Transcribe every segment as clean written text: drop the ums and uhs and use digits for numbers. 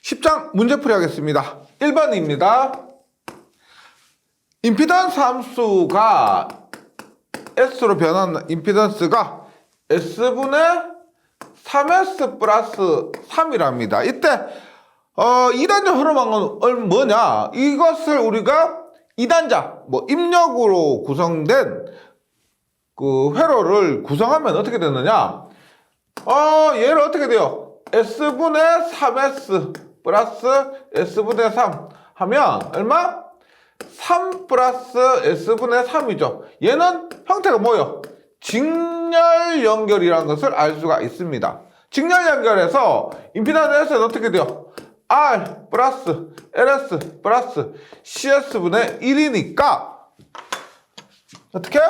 10장 문제풀이 하겠습니다. 1번입니다. 임피던스 함수가 S로 변하는 임피던스가 S분의 3S 플러스 3이랍니다. 이때 2단자 흐름한 건 뭐냐? 이것을 우리가 2단자 입력으로 구성된 그 회로를 구성하면 어떻게 되느냐? 얘를 어떻게 돼요? S분의 3S 플러스 S분의 3 하면 얼마? 3 플러스 S분의 3이죠. 얘는 형태가 뭐예요? 직렬 연결이라는 것을 알 수가 있습니다. 직렬 연결에서 임피던스 S는 어떻게 돼요? R 플러스 LS 플러스 CS분의 1이니까 어떻게?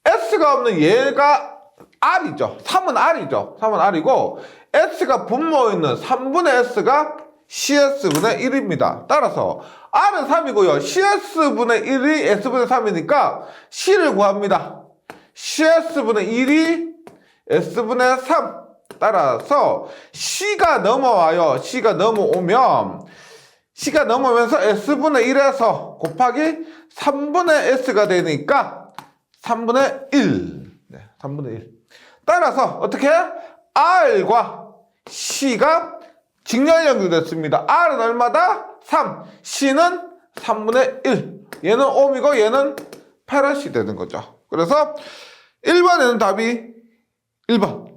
S가 없는 얘가 R이죠. 3은 R이죠. 3은 R이고 S가 분모에 있는 3분의 S가 CS분의 1입니다. 따라서 R은 3이고요. CS분의 1이 S분의 3이니까 C를 구합니다. CS분의 1이 S분의 3. 따라서 C가 넘어와요. C가 넘어오면서 S분의 1에서 곱하기 3분의 S가 되니까 3분의 1. 네, 3분의 1. 따라서 어떻게? R과 C가 직렬 연결됐습니다. R은 얼마다? 3. C는 3분의 1. 얘는 옴이고 얘는 페럿이 되는 거죠. 그래서 1번에는 답이 1번.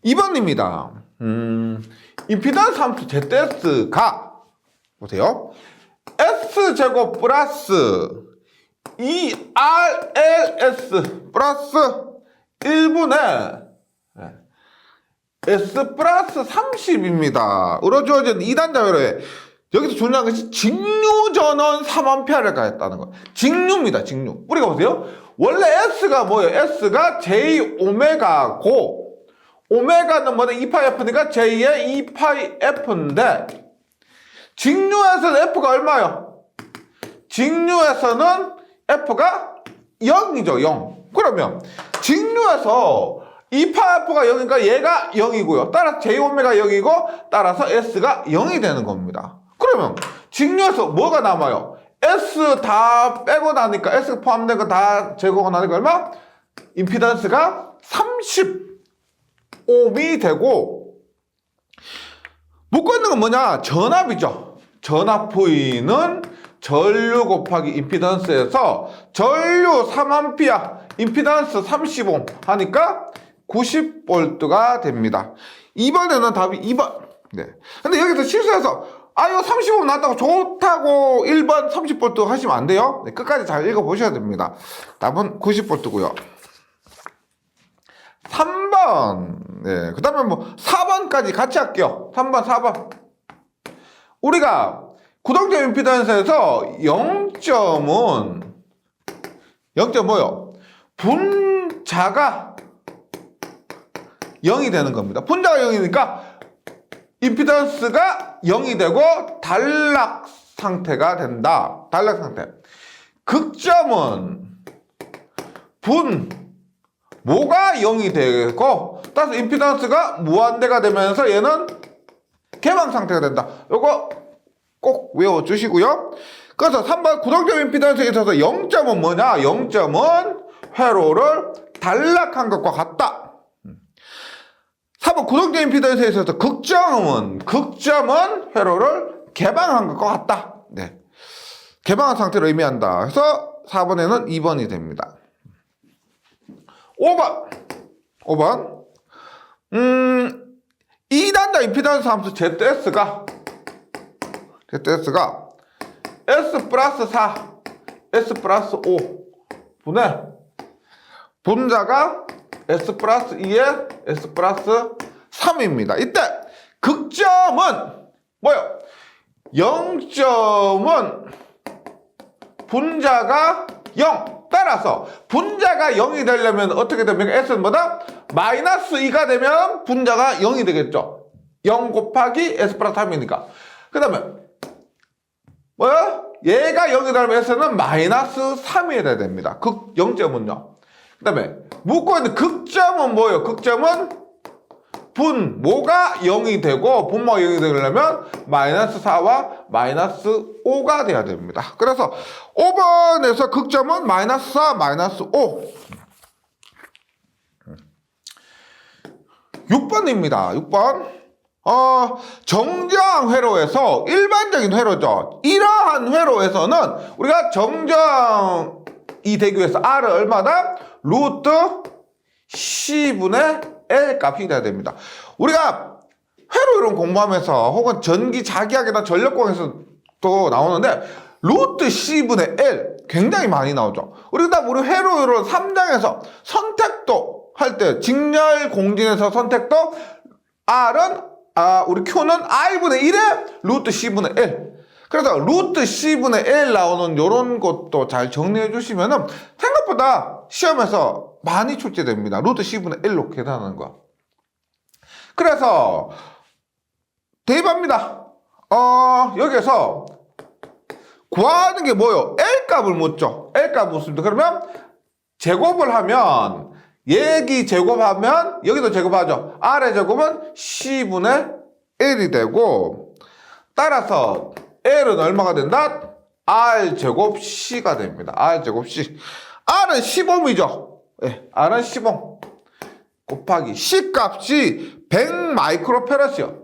2번입니다. 임피던스 함수 ZS가 보세요. S제곱 플러스 2RLS 플러스 1분의 S 플러스 30입니다. 우러주어진 2단자 회로에 여기서 중요한 것이 직류전원 3A를 가했다는 거. 직류입니다. 직류. 우리가 보세요. 원래 S가 뭐예요? S가 J 오메가고 오메가는 뭐다? 2파이 F니까 J의 2파이 F인데 직류에서는 F가 얼마요? 직류에서는 F가 0이죠. 0. 그러면 직류에서 2파 F가 0이니까 얘가 0이고요. 따라서 J 오메가 0이고 따라서 S가 0이 되는 겁니다. 그러면 직류에서 뭐가 남아요? S 다 빼고 나니까 S 포함된 거 다 제거가 나니까 얼마? 임피던스가 30옴이 되고 묶어 있는 건 뭐냐? 전압이죠. 전압 V는 전류 곱하기 임피던스에서 전류 3A 임피던스 30옴 하니까 90V가 됩니다. 2번에는 답이 2번. 네. 근데 여기서 실수해서 이거 30옴 나왔다고 좋다고 1번 30V 하시면 안 돼요. 네, 끝까지 잘 읽어보셔야 됩니다. 답은 90V고요. 3번. 네. 그 다음에 4번까지 같이 할게요. 3번, 4번. 우리가 구동적 임피던스에서 0점은 뭐요? 분자가 0이 되는 겁니다. 분자가 0이니까 임피던스가 0이 되고 단락 상태가 된다. 단락 상태. 극점은 뭐가 0이 되고 따라서 임피던스가 무한대가 되면서 얘는 개방 상태가 된다. 요거 꼭 외워주시고요. 그래서 3번 구동적 임피던스에 있어서 0점은 뭐냐? 0점은 회로를 단락한 것과 같다. 4번 구동적 임피던스에 있어서 극점은 회로를 개방한 것과 같다. 네. 개방한 상태로 의미한다. 그래서 4번에는 2번이 됩니다. 5번. 2단자 임피던스 함수 ZS가 S 플러스 4, S 플러스 5 분의 분자가 S 플러스 2에 S 플러스 3입니다. 이때 극점은 뭐요? 0점은 분자가 0. 따라서 분자가 0이 되려면 어떻게 됩니까? S는 뭐다? 마이너스 2가 되면 분자가 0이 되겠죠. 0 곱하기 S 플러스 3이니까. 그 다음에 뭐야? 얘가 0이 되면 S는 마이너스 3이 돼야 됩니다. 극 0점은요. 그 다음에 묶어있는 극점은 뭐예요? 극점은 분, 뭐가 0이 되고 분모가 0이 되려면 마이너스 4와 마이너스 5가 돼야 됩니다. 그래서 5번에서 극점은 마이너스 4, 마이너스 5. 6번입니다. 6번. 정정 회로에서 일반적인 회로죠. 이러한 회로에서는 우리가 정정이 되기 위해서 R을 얼마나? 루트 C분의 L 값이 돼야 됩니다. 우리가 회로 이론 공부하면서 혹은 전기 자기학이나 전력공에서도 나오는데 루트 C분의 L 굉장히 많이 나오죠. 우리 회로 이론 3장에서 선택도 할 때 직렬 공진에서 선택도 R은 우리 Q는 I분의 1에 루트 C분의 L. 그래서 루트 C분의 L 나오는 요런 것도 잘 정리해 주시면은 생각보다 시험에서 많이 출제됩니다. 루트 C분의 L로 계산하는 거. 그래서 대입합니다. 여기에서 구하는 게 뭐예요? L 값을 묻죠. L 값을 묻습니다. 그러면 제곱을 하면 얘기 제곱하면 여기도 제곱하죠. R의 제곱은 C분의 L이 되고 따라서 L은 얼마가 된다? R제곱 C가 됩니다. R제곱 C. R은 10ohm이죠. 네, R은 10ohm 곱하기 C 값이 100 마이크로페럿이요.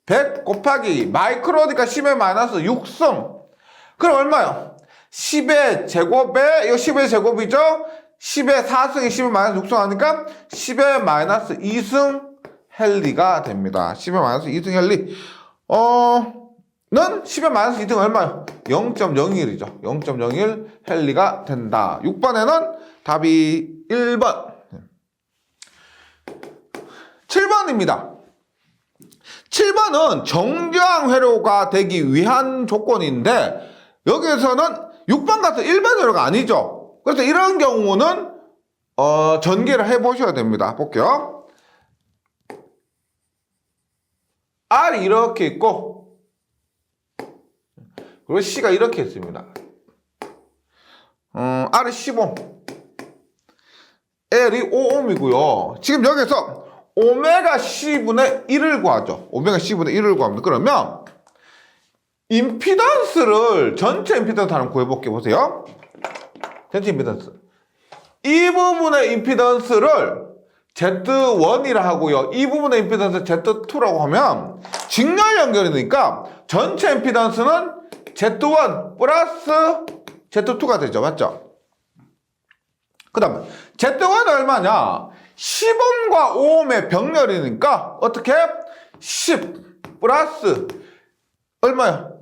100 곱하기 마이크로니까 10의 마이너스 6승. 그럼 얼마요? 10의 제곱에 이거 10의 제곱이죠. 10의 4승이 10의 마이너스 6승 하니까 10의 마이너스 2승 헨리가 됩니다. 10의 마이너스 2승 헨리. 는 10의 마이너스 2승 얼마요? 0.01이죠. 0.01 헨리가 된다. 6번에는 답이 1번. 7번입니다. 7번은 정저항 회로가 되기 위한 조건인데 여기에서는 6번 같은 일반 회로가 아니죠. 그래서 이런 경우는 전개를 해보셔야 됩니다. 볼게요. R이 이렇게 있고 그리고 C가 이렇게 있습니다. R이 10ohm, L이 5ohm이고요. 지금 여기서 오메가 C분의 1을 구하죠. 오메가 C분의 1을 구합니다. 그러면 임피던스를 전체 임피던스 한번 구해볼게요. 보세요. 전체 임피던스. 이 부분의 임피던스를 Z1이라 하고요. 이 부분의 임피던스 Z2라고 하면 직렬 연결이니까 전체 임피던스는 Z1 플러스 Z2가 되죠. 맞죠? 그 다음에 Z1은 얼마냐? 10ohm과 5ohm의 병렬이니까 어떻게? 10 플러스 얼마요?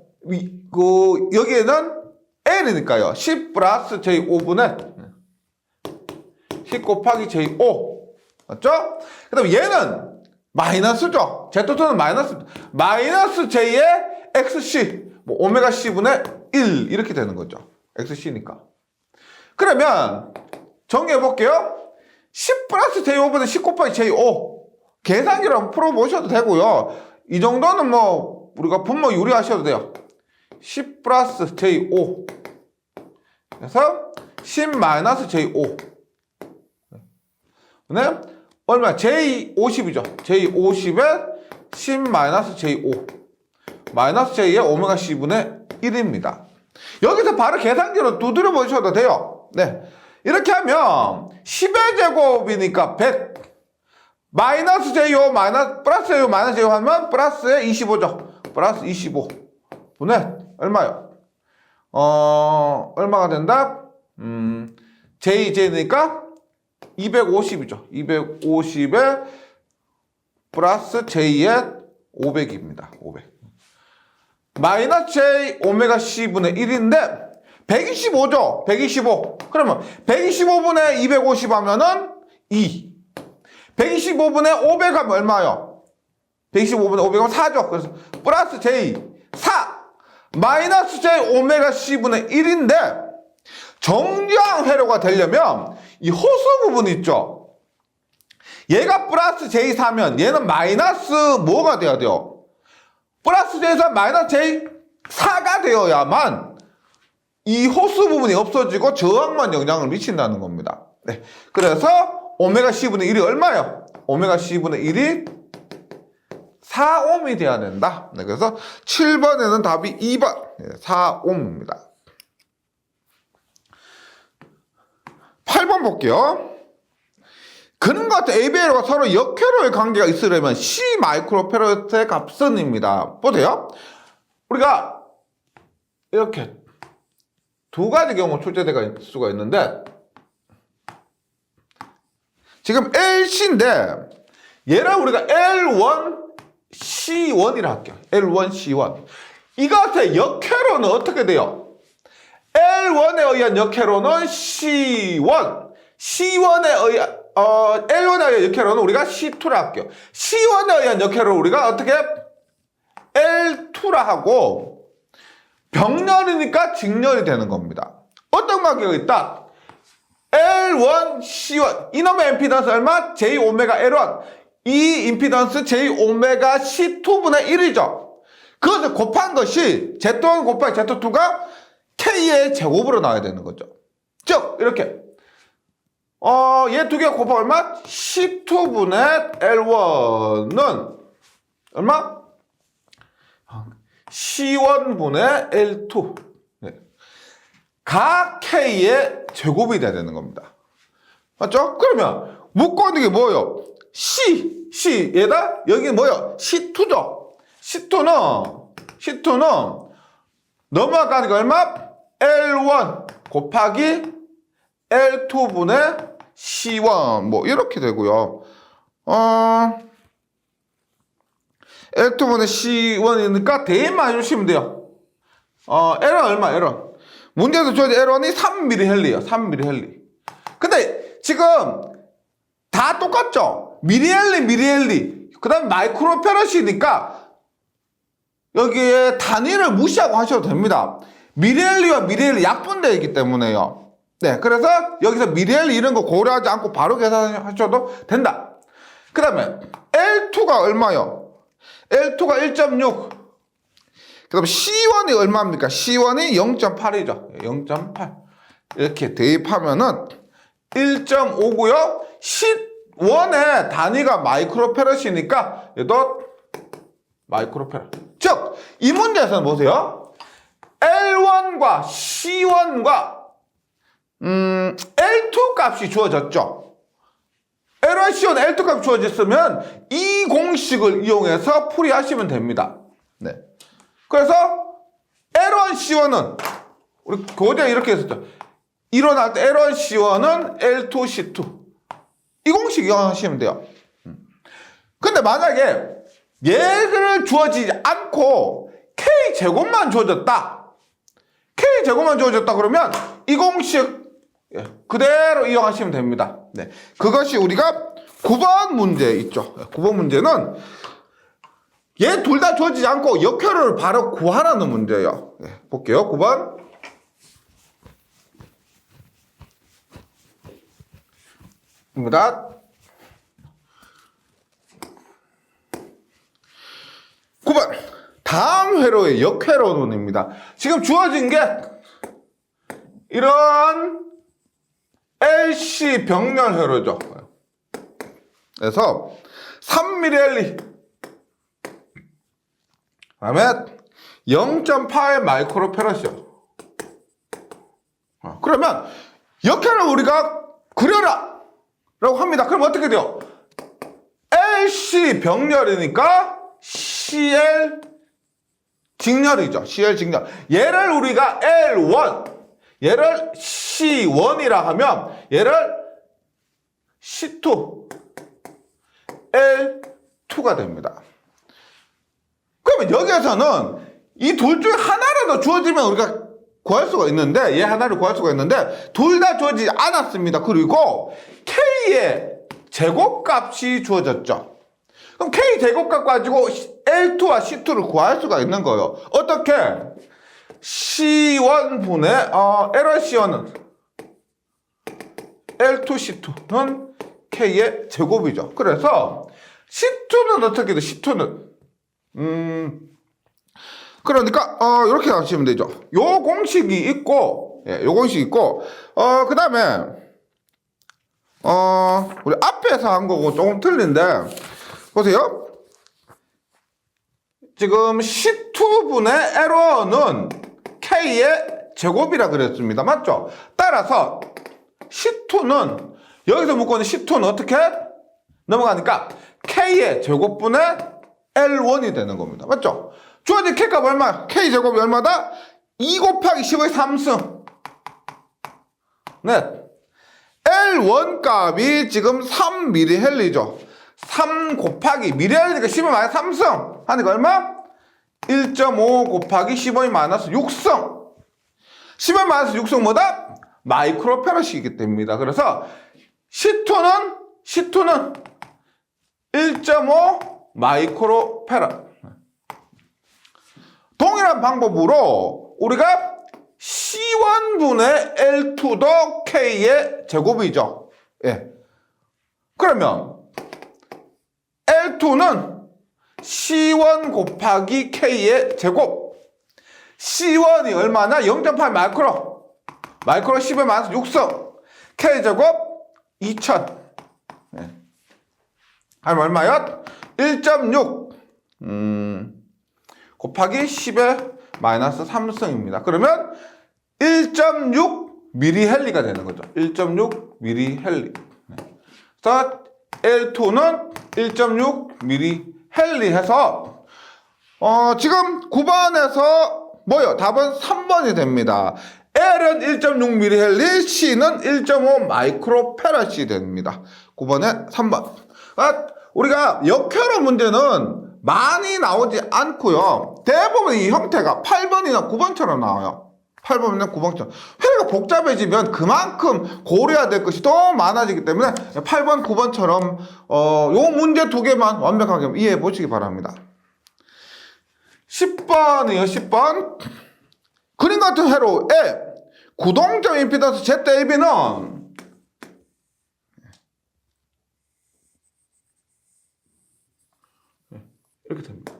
여기에는 L이니까요. 10 플러스 J5분의 10 곱하기 J5. 맞죠? 그 다음에 얘는 마이너스죠. Z2는 마이너스 J의 XC. 뭐 오메가 C분의 1 이렇게 되는 거죠. XC니까. 그러면 정리해 볼게요. 10 플러스 J5분의 10 곱하기 J5. 계산기로 한번 풀어보셔도 되고요. 이 정도는 뭐 우리가 분모 유리하셔도 돼요. 10 플러스 J5. 그래서 10 마이너스 J5. 네? 얼마? J50이죠. J50에 10 마이너스 J5. 마이너스 J의 오메가 C분의 1입니다. 여기서 바로 계산기로 두드려 보셔도 돼요. 네. 이렇게 하면 10의 제곱이니까 100. 마이너스 J5 플러스 J5 마이너스 J5 하면 플러스에 25죠. 플러스 25 분의 얼마요? 얼마가 된다? JJ니까 250이죠. 250에 플러스 J의 500입니다. 500. 마이너스 J 오메가 C분의 1인데 125죠. 125. 그러면 125분의 250 하면은 2. 125분의 500 하면 얼마요? 125분의 500 하면 4죠. 그래서 플러스 J 4. 마이너스 J 오메가 C분의 1인데 정저항 회로가 되려면 이 호수 부분 있죠. 얘가 플러스 J4면 얘는 마이너스 뭐가 돼야 돼요? 플러스 J4 마이너스 J4가 되어야만 이 호수 부분이 없어지고 저항만 영향을 미친다는 겁니다. 네. 그래서 오메가 C분의 1이 얼마예요? 오메가 C분의 1이 4옴이 돼야 된다. 네. 그래서 7번에는 답이 2번 4옴입니다. 8번 볼게요. 그는과 같은 ABL과 서로 역회로의 관계가 있으려면 C 마이크로페라드의 값은입니다. 보세요. 우리가 이렇게 두 가지 경우 출제될 수가 있는데 지금 LC인데 얘를 우리가 L1, C1이라 할게요. L1, C1. 이것의 역회로는 어떻게 돼요? L1에 의한 역회로는 C1, C1에 의한 L1에 의한 역회로는 우리가 C2라 할게요. C1에 의한 역회로는 우리가 어떻게 L2라 하고 병렬이니까 직렬이 되는 겁니다. 어떤 관계가 있다? L1, C1 이놈의 임피던스 얼마? J 오메가 L1 이 임피던스 J 오메가 C2분의 1이죠. 그것을 곱한 것이 Z1 곱하기 Z2가 K의 제곱으로 나와야 되는 거죠. 즉 이렇게 얘 두 개 곱하면 얼마? C2분의 L1은 얼마? C1분의 L2 네. 각 K의 제곱이 돼야 되는 겁니다. 맞죠? 그러면 묶고 있는 게 뭐예요? C 얘다 여기 뭐예요? C2죠. C2는 넘어가는 게 얼마? L1 곱하기 L2분의 C1 뭐 이렇게 되고요. L2분의 C1이니까 대입만 해주시면 돼요. L은 얼마? L은 문제에서 주어진 L은 3mH예요. 3mH. 근데 지금 다 똑같죠? 미리헬리 그 다음에 마이크로페럿이니까 여기에 단위를 무시하고 하셔도 됩니다. 미리헬리와 미리헬리 약분되기 때문에요. 네, 그래서 여기서 미리헬리 이런 거 고려하지 않고 바로 계산하셔도 된다. 그 다음에 L2가 얼마요? L2가 1.6. 그 다음에 C1이 얼마입니까? C1이 0.8이죠. 0.8. 이렇게 대입하면은 1.5고요. C1의 단위가 마이크로페럿이니까 얘도 마이크로페럿. 즉, 이 문제에서는 보세요. L1과 C1과 L2 값이 주어졌죠. L1, C1, L2 값이 주어졌으면 이 공식을 이용해서 풀이하시면 됩니다. 네. 그래서 L1, C1은 우리 교재 이렇게 했었죠. 일어날 때 L1, C1은 L2, C2 이 공식 이용하시면 돼요. 근데 만약에 얘를 주어지지 않고 K제곱만 주어졌다. K제곱만 주어졌다 그러면 이 공식 그대로 이용하시면 됩니다. 네. 그것이 우리가 9번 문제 있죠. 9번 문제는 얘 둘 다 주어지지 않고 역회로를 바로 구하라는 문제예요. 네. 볼게요. 9번. 입니다. 9번. 다음 회로의 역회로론입니다. 지금 주어진 게 이런 LC 병렬 회로죠. 그래서 3mH 그다음에 0.8 마이크로페럿이요. 그러면 역회를 우리가 그려라 라고 합니다. 그럼 어떻게 돼요? LC 병렬이니까 CL 직렬이죠. CL 직렬. 얘를 우리가 L1 얘를 C1이라 하면 얘를 C2 L2가 됩니다. 그러면 여기에서는 이 둘 중에 하나라도 주어지면 우리가 구할 수가 있는데 얘 하나를 구할 수가 있는데 둘 다 주어지지 않았습니다. 그리고 K의 제곱값이 주어졌죠. 그럼 K 제곱값 가지고 L2와 C2를 구할 수가 있는 거예요. 어떻게? C1분의 L1C1은 L2C2는 K의 제곱이죠. 그래서 C2는 어떻게 돼? C2는 그러니까 이렇게 하시면 되죠. 요 공식이 있고, 예, 요 공식이 있고, 그 다음에 우리 앞에서 한 거고 조금 틀린데 보세요. 지금 C2분의 L1은 K의 제곱이라 그랬습니다. 맞죠? 따라서 C2는 여기서 묶어놓은 C2는 어떻게 넘어가니까 K의 제곱분의 L1이 되는 겁니다. 맞죠? 주어진 K값 얼마? K 제곱이 얼마다? 2 곱하기 10의 3승. 네. L1 값이 지금 3mH죠. 3 곱하기 mH니까 10의 마이너스 3승 하니까 얼마? 1.5 곱하기 15의 마이너스 6승. 10의 마이너스 6승 뭐다? 마이크로페럿이기 때문입니다. 그래서 C2는 1.5 마이크로페럿. 동일한 방법으로 우리가 C1분의 L2도 K의 제곱이죠. 예. 그러면 L2는 C1 곱하기 K의 제곱. C1이 얼마나? 0.8 마이크로. 마이크로 10의 마이너스 6승. K 제곱 2000. 예. 하면 얼마요? 1.6 곱하기 10의 마이너스 3승입니다. 그러면 1.6 mH가 되는 거죠. 1.6 mH. 그래서 L2는 1.6 mH 해서 지금 9번에서 뭐요? 답은 3번이 됩니다. L은 1.6 mH, C는 1.5 마이크로페럿이 됩니다. 9번에 3번. 우리가 역회로 문제는 많이 나오지 않고요. 대부분 이 형태가 8번이나 9번처럼 나와요. 8번이나 9번처럼. 회가 복잡해지면 그만큼 고려해야 될 것이 더 많아지기 때문에 8번, 9번처럼 요 문제 두 개만 완벽하게 이해해 보시기 바랍니다. 10번이요. 10번. 그림 같은 회로의 구동점 임피던스 ZAB는 이렇게 됩니다.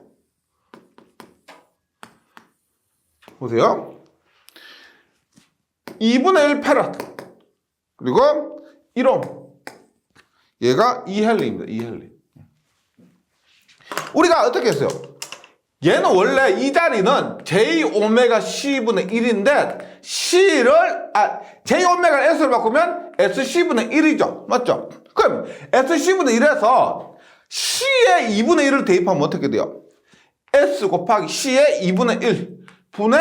보세요. 2분의 1 페럿. 그리고 1옴. 얘가 2헬리입니다. 2헬리. 우리가 어떻게 했어요? 얘는 원래 이 자리는 J오메가 C분의 1인데 J오메가 S를 바꾸면 SC분의 1이죠. 맞죠? 그럼 SC분의 1에서 C의 2분의 1을 대입하면 어떻게 돼요? S 곱하기 C의 2분의 1 분의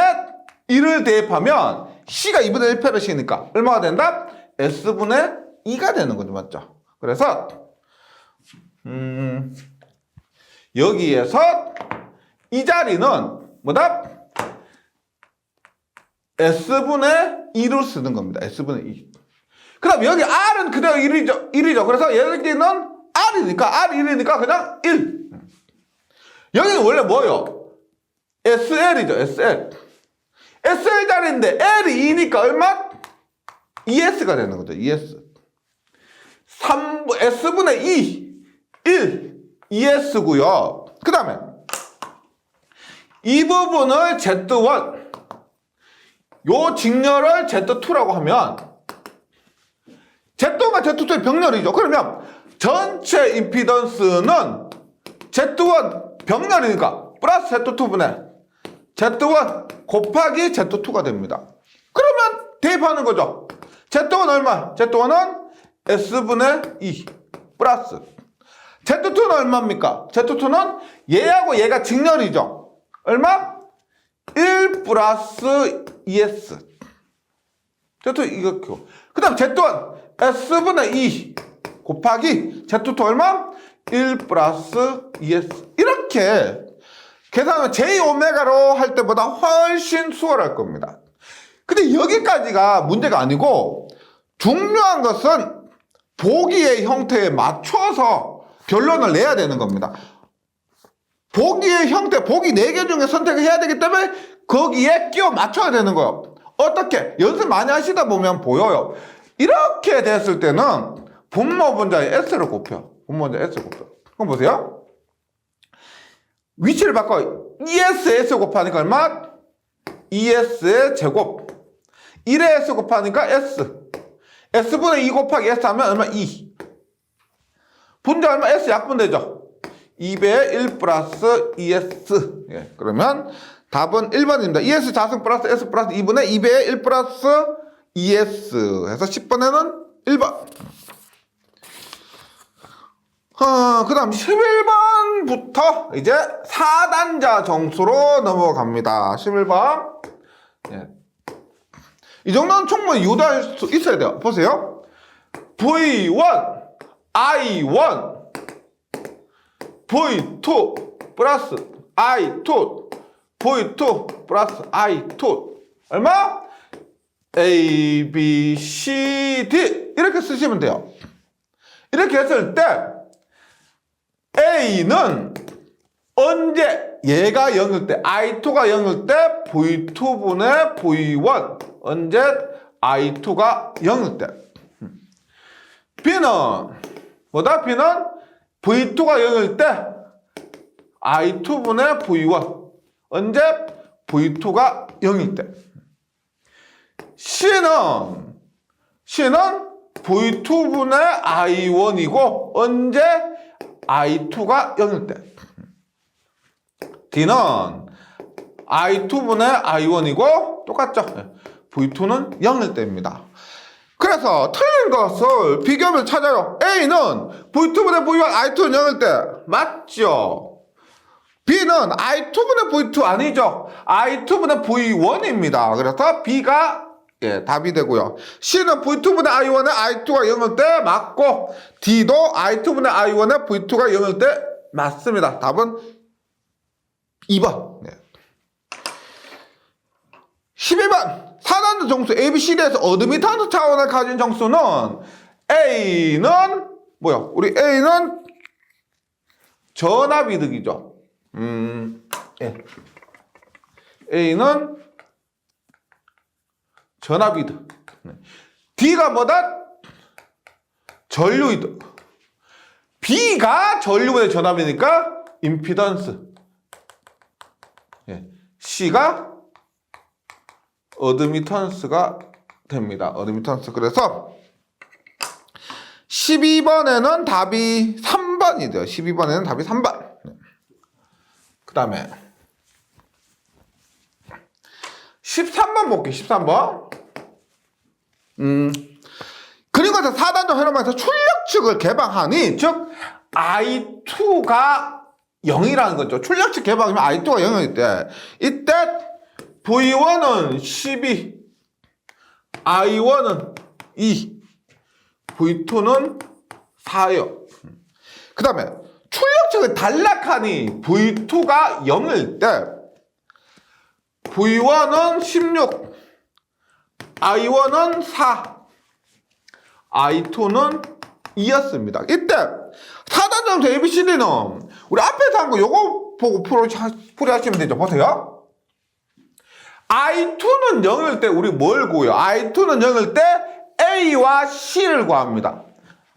1을 대입하면 C가 2분의 1 페럿이니까 얼마가 된다? S분의 2가 되는 거죠. 맞죠? 그래서 여기에서 이 자리는 뭐다? S분의 2를 쓰는 겁니다. S분의 2. 그 다음 여기 R은 그대로 1이죠. 그래서 여기는 R이니까 R1이니까 그냥 1. 여기는 원래 뭐예요? SL이죠. SL. SL 자리인데 L이 2니까 얼마? ES가 되는 거죠. ES. S분의 2. 1. ES고요. 그 다음에 이 부분을 Z1. 요 직렬을 Z2라고 하면 Z1과 Z2의 병렬이죠. 그러면 전체 임피던스는 Z1 병렬이니까 플러스 Z2분의 Z1 곱하기 Z2가 됩니다. 그러면 대입하는 거죠. Z1 얼마? Z1은 S분의 2 플러스 Z2는 얼마입니까? Z2는 얘하고 얘가 직렬이죠. 얼마? 1 플러스 ES. Z2 이렇게. 그 다음 Z1 S분의 2 곱하기 Z2 얼마? 1 플러스 ES. 이렇게 계산하면 J오메가로 할 때보다 훨씬 수월할 겁니다. 근데 여기까지가 문제가 아니고 중요한 것은 보기의 형태에 맞춰서 결론을 내야 되는 겁니다. 보기의 형태, 보기 4개 중에 선택을 해야 되기 때문에 거기에 끼워 맞춰야 되는 거예요. 어떻게? 연습 많이 하시다 보면 보여요. 이렇게 됐을 때는 분모 분자에 S를 곱혀. 분모 분자에 S를 곱혀. 그럼 보세요. 위치를 바꿔. ESS 곱하니까 얼마? ES의 제곱. 1의 S 곱하니까 S. S분의 2 곱하기 S 하면 얼마? 2. 분자 얼마? S 약분되죠. 2배의 1 플러스 ES. 예, 그러면 답은 1번입니다. ES 자승 플러스 S 플러스 2분의 2배의 1 플러스 ES 해서 10번에는 1번. 그 다음 11번부터 이제 4단자 정수로 넘어갑니다. 11번. 예. 이 정도는 충분히 유도할 수 있어야 돼요. 보세요. V1, I1, V2 플러스 I2, V2 플러스 I2. 얼마? A, B, C, D. 이렇게 쓰시면 돼요. 이렇게 했을 때 A는 언제 얘가 0일 때 I2가 0일 때 V2분의 V1 언제 I2가 0일 때 B는 뭐다? B는 V2가 0일 때 I2분의 V1 언제 V2가 0일 때 C는 V2분의 I1이고 언제 I2가 0일 때 D는 I2분의 I1이고 똑같죠? V2는 0일 때입니다. 그래서 틀린 것을 비교하면서 찾아요. A는 V2분의 V1, I2는 0일 때 맞죠? B는 I2분의 V2 아니죠? I2분의 V1입니다. 그래서 B가 답이 되고요. C는 V2분의 I1에 I2가 0일 때 맞고 D도 I2분의 I1에 V2가 0일 때 맞습니다. 답은 2번. 11번. 4단자 정수 ABCD에서 어드미턴스 차원을 가진 정수는 A는 뭐야? 우리 A는 전압이득이죠. A는 전압이득. D가 뭐다? 전류이득. B가 전류분의 전압이니까 임피던스. C가 어드미턴스가 됩니다. 어드미턴스. 그래서 12번에는 답이 3번이 돼요. 12번에는 답이 3번. 그 다음에 13번 볼게요. 13번. 그림과에서 4단자 회로망에서 출력측을 개방하니 즉 I2가 0이라는 거죠. 출력측 개방이면 I2가 0일 때 이때 V1은 12, I1은 2, V2는 4요. 그 다음에 출력측을 단락하니 V2가 0일 때 V1은 16, I1은 4, I2는 2였습니다. 이때 4단자 정수 ABCD는 우리 앞에서 한 거 요거 보고 풀이하시면 되죠. 보세요. I2는 0일 때 우리 뭘 구해요? I2는 0일 때 A와 C를 구합니다.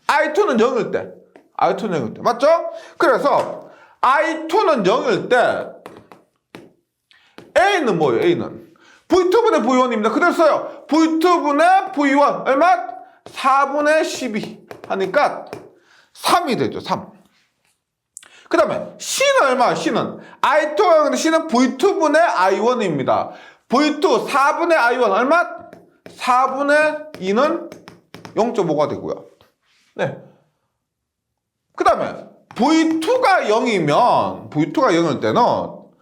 I2는 0일 때. I2는 0일 때. 맞죠? 그래서 I2는 0일 때 A는 뭐예요? A는 V2분의 V1입니다. 그대로 써요. V2분의 V1 얼마? 4분의 12 하니까 3이 되죠. 3. 그 다음에 C는 얼마야? C는 I2가 0인데 C는 V2분의 I1입니다. V2 4분의 I1 얼마? 4분의 2는 0.5가 되고요. 네. 그 다음에 V2가 0이면 V2가 0일 때는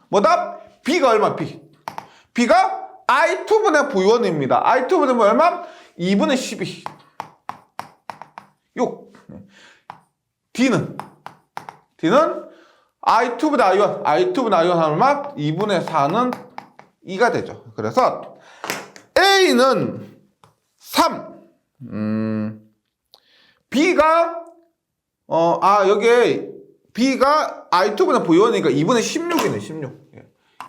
뭐다? B가 얼마? B가 I2분의 V1입니다. I2분의 V1 얼마? 2분의 12. 6. D는 I2분의 I1 얼마? 2분의 4는 2가 되죠. 그래서 A는 3. B가 여기에 B가 I2분의 V1이니까 2분의 16이네. 16.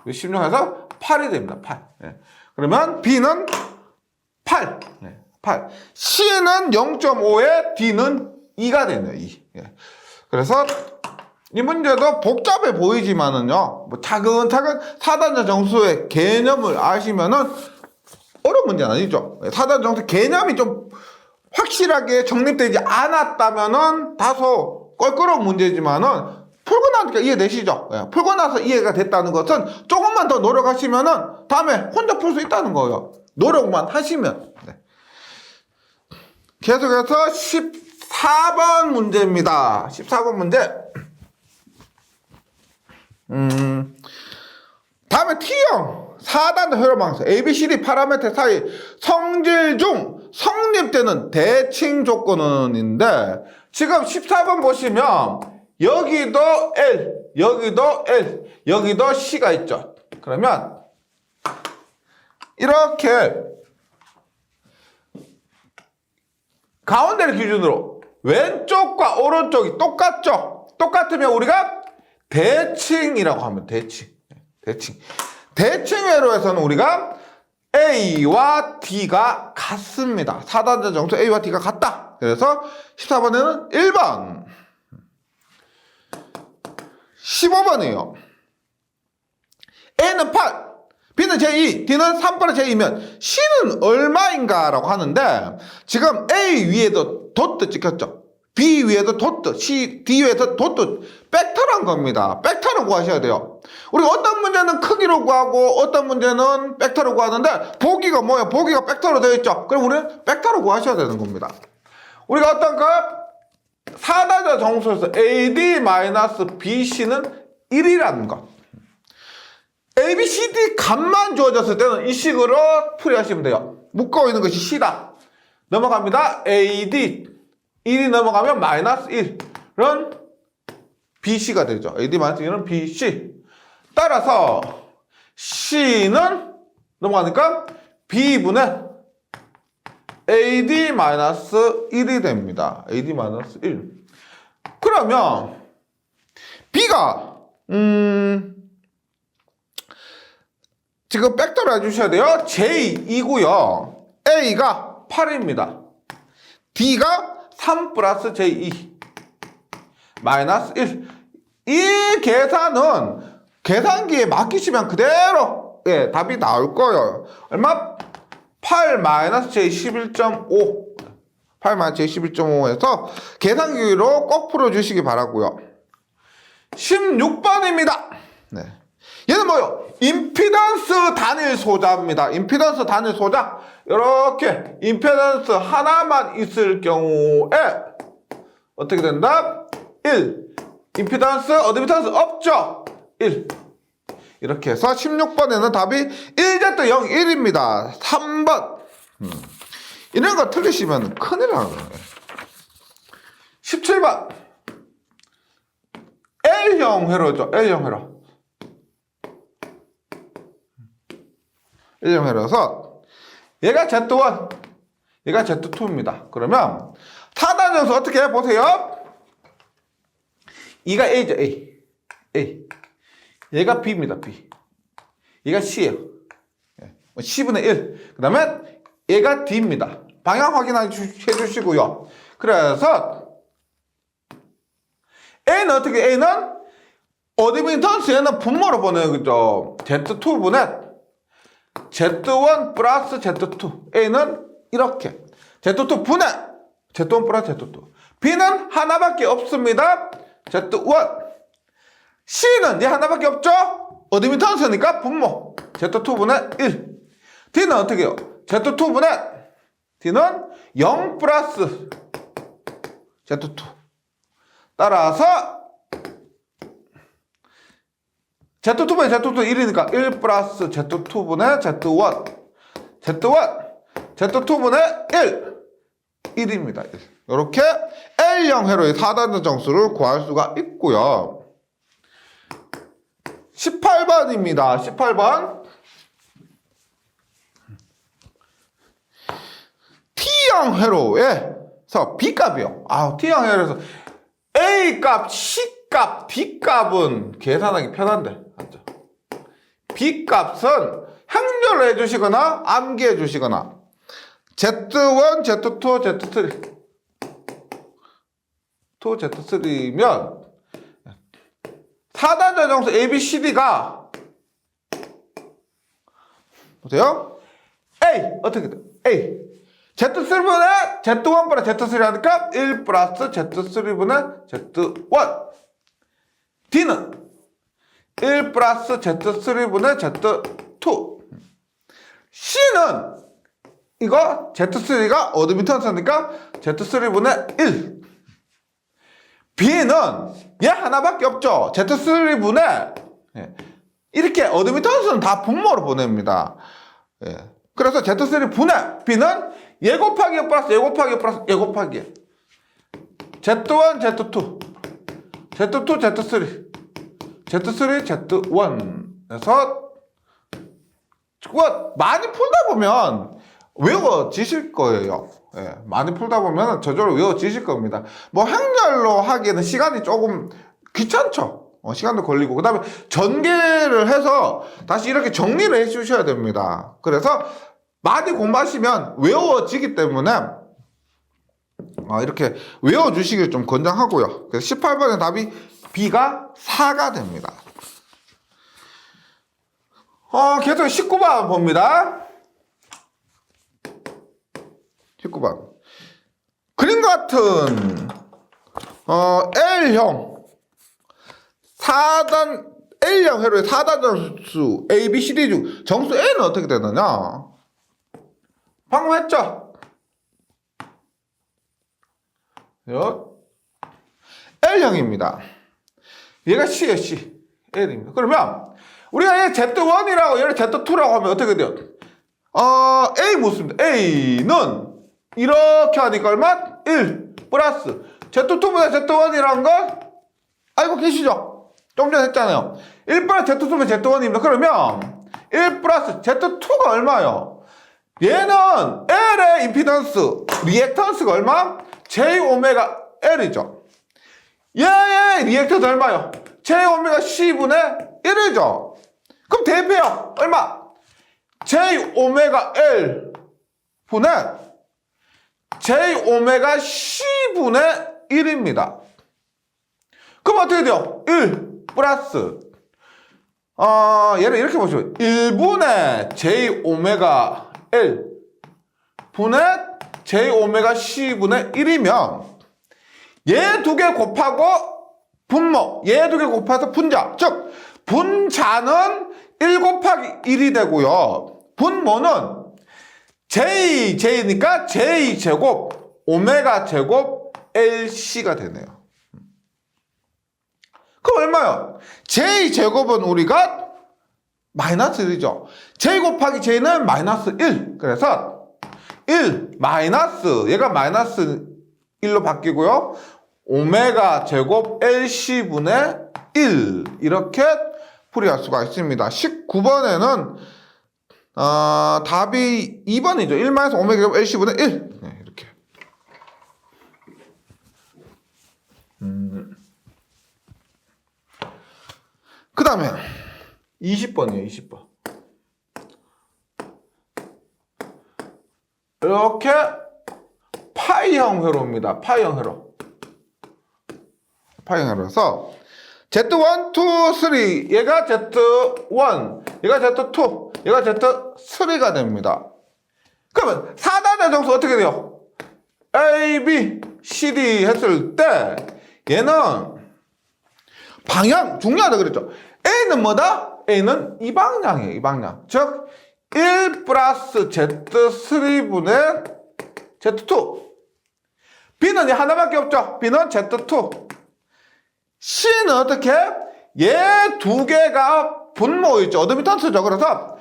16해서 8이 됩니다. 8. 그러면 B는 8. 8. C는 0.5에 D는 2가 되네요. 2. 그래서 이 문제도 복잡해 보이지만은요, 뭐 차근차근 4단자 정수의 개념을 아시면은 어려운 문제는 아니죠. 4단자 정수 개념이 좀 확실하게 정립되지 않았다면은 다소 껄끄러운 문제지만은 풀고 나니까 이해되시죠? 예, 풀고 나서 이해가 됐다는 것은 조금만 더 노력하시면은 다음에 혼자 풀 수 있다는 거예요. 노력만 하시면. 네. 계속해서 14번 문제입니다. 14번 문제. 다음에 T형 4단자 회로방식 ABCD 파라미터 사이 성질 중 성립되는 대칭 조건은인데 지금 14번 보시면 여기도 L, 여기도 L, 여기도 C가 있죠. 그러면 이렇게 가운데를 기준으로 왼쪽과 오른쪽이 똑같죠. 똑같으면 우리가 대칭이라고 하면 대칭. 대칭회로에서는 우리가 A와 D가 같습니다. 4단자 정수 A와 D가 같다. 그래서 14번에는 1번. 15번이에요. A는 8, B는 제2, D는 3분의 제2면 C는 얼마인가 라고 하는데 지금 A 위에도 도트 찍혔죠. B 위에도 도트, C, D 위에도 도트, 벡터란 겁니다. 벡터로 구하셔야 돼요. 우리가 어떤 문제는 크기로 구하고 어떤 문제는 벡터로 구하는데 보기가 뭐예요? 보기가 벡터로 되어 있죠. 그럼 우리는 벡터로 구하셔야 되는 겁니다. 우리가 어떤 값? 4단자 정수에서 AD-BC는 1이라는 것. ABCD 값만 주어졌을 때는 이 식으로 풀이하시면 돼요. 묶어 있는 것이 C다. 넘어갑니다. AD 1이 넘어가면 마이너스 1은 BC가 되죠. AD-1은 BC. 따라서 C는 넘어가니까 B분의 AD-1이 됩니다. AD-1. 그러면 B가 지금 벡터를 해주셔야 돼요. J2고요. A가 8입니다. D가 3 플러스 J2 마이너스 1. 이 계산은 계산기에 맡기시면 그대로 답이 나올 거예요. 얼마? 8 마이너스 J11.5 8 마이너스 J11.5에서 계산기로 꼭 풀어주시기 바라고요. 16번입니다. 네. 얘는 뭐요? 임피던스 단일 소자입니다. 임피던스 단일 소자. 이렇게 임피던스 하나만 있을 경우에 어떻게 된다? 1. 임피던스, 어드미턴스 없죠? 1. 이렇게 해서 16번에는 답이 1Z0 1입니다. 3번. 이런 거 틀리시면 큰일 나는 거예요. 17번. L형 회로죠. L형 회로. L형 회로에서 얘가 Z1, 얘가 Z2입니다. 그러면 4단 정수 어떻게 해보세요? 이가 A죠. A. 얘가 B입니다. B. 얘가 C예요. C분의 1. 그 다음에 얘가 D입니다. 방향 확인해 주시고요. 그래서 A는 어떻게? A는 어드미턴스에는 분모로 보내요. 그죠? Z2분의 Z1 플러스 Z2. A는 이렇게. Z2 분의 Z1 플러스 Z2. B는 하나밖에 없습니다. Z1. C는 얘 하나밖에 없죠? 어드미턴스니까 분모. Z2분의 1. D는 어떻게 해요? Z2분의 D는 0 플러스 Z2. 따라서 Z2분의 Z2 1이니까 1 플러스 Z2분의 Z1. Z2분의 1. 1입니다. 1. 이렇게 L형 회로의 4단자 정수를 구할 수가 있고요. 18번입니다. 18번. T형 회로에서 B값이요. T형 회로에서 A값, C값, D값은 계산하기 편한데. 맞죠? B값은 행렬을 해주시거나 암기해 주시거나 Z1, Z2, Z3 2, Z3면 4단자 정수 ABCD가 보세요. A 어떻게 돼? A Z3분의 Z1 플러스 Z3 하니까 1 플러스 Z3분의 Z1. D는 1 플러스 Z3분의 Z2. C는 이거 Z3가 어드미턴스니까 Z3분의 1. B는 얘 하나밖에 없죠. Z3분의 이렇게 어드미턴스는 다 분모로 보냅니다. 그래서 Z3분의 B는 얘 곱하기 얘 플러스 얘 곱하기 얘 플러스 얘 곱하기 얘. Z1 Z2 Z2 Z3 Z3 Z1 에서 많이 풀다 보면 외워지실 거예요. 많이 풀다 보면 저절로 외워지실 겁니다. 뭐 행렬로 하기에는 시간이 조금 귀찮죠. 시간도 걸리고 그 다음에 전개를 해서 다시 이렇게 정리를 해 주셔야 됩니다. 그래서 많이 공부하시면 외워지기 때문에 이렇게 외워주시길 좀 권장하고요. 그래서 18번의 답이 B가 4가 됩니다. 계속 19번 봅니다. 19번. 그림과 같은 L형 4단 L형 회로의 4단 정수 A, B, C, D 중 정수 A는 어떻게 되느냐? 방금 했죠? L형입니다. 얘가 C예요, C. L입니다. 그러면 우리가 얘 Z1이라고 얘를 Z2라고 하면 어떻게 돼요? A 묻습니다. A는 이렇게 하니까 얼마? 1 플러스 Z2보다 Z1이라는 걸 알고 계시죠? 좀 전에 했잖아요. 1 플러스 Z2면 Z1입니다. 그러면 1 플러스 Z2가 얼마예요? 얘는 L의 임피던스, 리액턴스가 얼마? J 오메가 L이죠. 얘의 리액턴스 얼마요? J 오메가 C분의 1이죠. 그럼 대입해요. 얼마? J 오메가 L 분의 J 오메가 C분의 1입니다. 그럼 어떻게 돼요? 1 플러스 얘를 이렇게 보시면 1분의 J 오메가 L 분의 J 오메가 C분의 1이면 얘 두 개 곱하고 분모, 얘 두 개 곱해서 분자, 즉 분자는 1 곱하기 1이 되고요. 분모는 J니까 J제곱 오메가 제곱 LC가 되네요. 그럼 얼마요? J제곱은 우리가 마이너스 1이죠. J 곱하기 J는 마이너스 1. 그래서 1 마이너스 얘가 마이너스 1로 바뀌고요. 오메가 제곱 LC분의 1 이렇게 풀이할 수가 있습니다. 19번에는 답이 2번이죠. 1 마이너스 오메가 제곱 LC분의 1 이렇게. 그 다음에 20번이에요. 20번. 이렇게 파이형 회로입니다. 파이형 회로. 파이형 회로에서 Z1, 2, 3 얘가 Z1 얘가 Z2 얘가 Z3가 됩니다. 그러면 4단의 정수 어떻게 돼요? A, B, C, D 했을 때 얘는 방향 중요하다 그랬죠. A는 뭐다? A는 이 방향이에요. 이 방향. 즉 1 플러스 Z3분의 Z2. B는 하나밖에 없죠. B는 Z2. C는 어떻게? 얘 두 개가 분모있죠. 어드미턴스죠. 그래서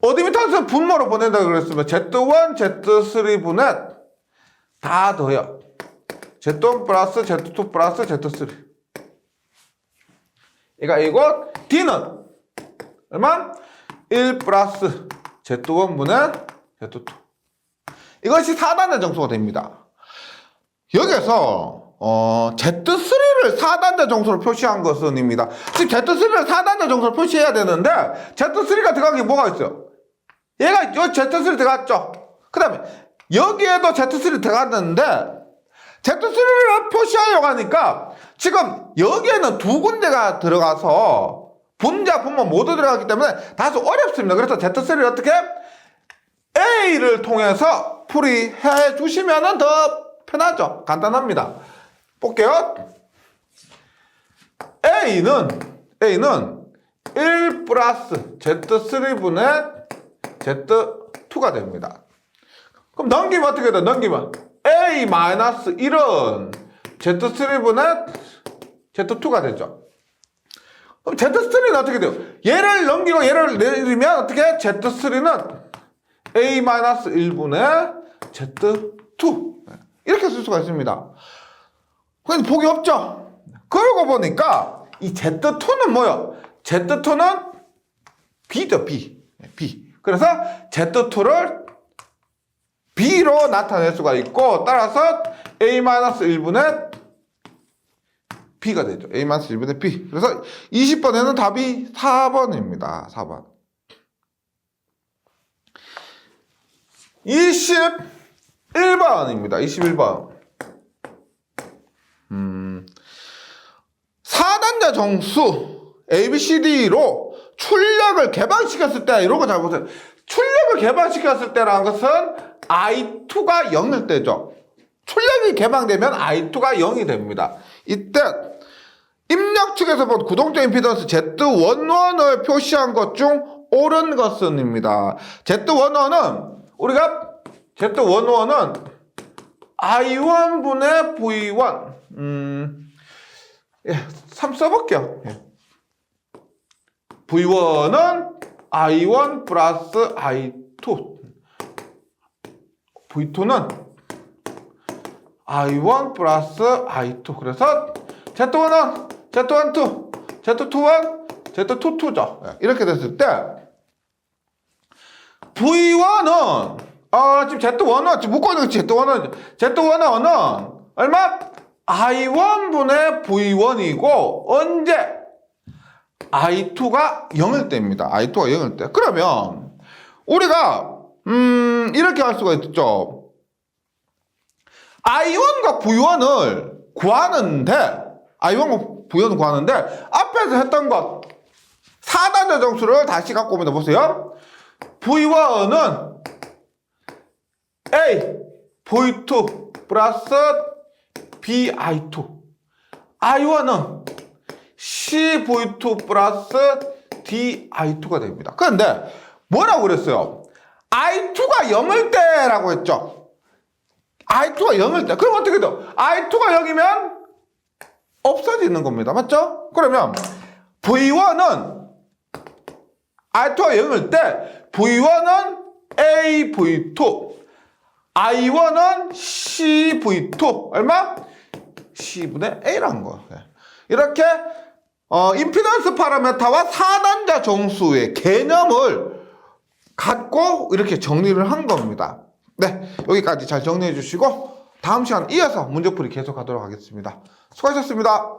어드미턴스 분모로 보낸다고 그랬으면 Z1, Z3분의 다 더해요. Z1 플러스 Z2 플러스 Z3. 얘가 이거 D는 얼마? 1 플러스 Z1분의 Z2. 이것이 4단의 정수가 됩니다. 여기에서 Z3를 4단자 정수로 표시한 것은입니다. 지금 Z3를 4단자 정수로 표시해야 되는데 Z3가 들어간 게 뭐가 있어요? 얘가 요 Z3 들어갔죠. 그 다음에 여기에도 Z3 들어갔는데 Z3를 표시하려고 하니까 지금 여기에는 두 군데가 들어가서 분자, 분모 모두 들어가기 때문에 다소 어렵습니다. 그래서 Z3를 어떻게 A를 통해서 풀이해 주시면 더 편하죠. 간단합니다. 볼게요. A는 1 플러스 Z3분의 Z2가 됩니다. 그럼 넘기면 어떻게 돼요? 넘기면 A-1은 Z3분의 Z2가 되죠. 그럼 Z3는 어떻게 돼요? 얘를 넘기고 얘를 내리면 어떻게? Z3는 A-1분의 Z2 이렇게 쓸 수가 있습니다. 근데 복이 없죠? 그러고 보니까 이 Z2는 뭐요? Z2는 B죠, B. 그래서 Z2를 B로 나타낼 수가 있고, 따라서 A-1분의 B가 되죠. A-1분의 B. 그래서 20번에는 답이 4번입니다. 4번. 21번입니다. 21번. 4단자 정수 ABCD로 출력을 개방시켰을 때, 이런 거 잘 보세요. 출력을 개방시켰을 때라는 것은 I2가 0일 때죠. 출력이 개방되면 I2가 0이 됩니다. 이때 입력 측에서 본 구동적 임피던스 Z11을 표시한 것 중 옳은 것은입니다. Z11은 우리가 Z11은 I1분의 V1 3 써볼게요. V1은 I1 플러스 I2 V2는 I1 플러스 I2 그래서 Z1은 Z12 Z21 Z22죠. 이렇게 됐을 때 V1은 지금 Z1은 지금 묶어놓은 거지. Z1은 얼마? I1분의 V1이고 언제? I2가 0일 때입니다. I2가 0일 때. 그러면 우리가 이렇게 할 수가 있죠. I1과 V1을 구하는데 I1과 V1을 구하는데 앞에서 했던 것 4단자 정수를 다시 갖고 옵니다. 보세요. V1은 A V2 플러스 BI2 I1은 CV2 플러스 DI2가 됩니다. 그런데 뭐라고 그랬어요? I2가 0일 때라고 했죠. I2가 0일 때. 그럼 어떻게 돼요? I2가 0이면 없어지는 겁니다. 맞죠? 그러면 V1은 I2가 0일 때 V1은 AV2 I1은 CV2 얼마? C분의 A라는 거예요. 이렇게 임피던스 파라미터와 4단자 정수의 개념을 갖고 이렇게 정리를 한 겁니다. 네, 여기까지 잘 정리해 주시고 다음 시간 이어서 문제풀이 계속하도록 하겠습니다. 수고하셨습니다.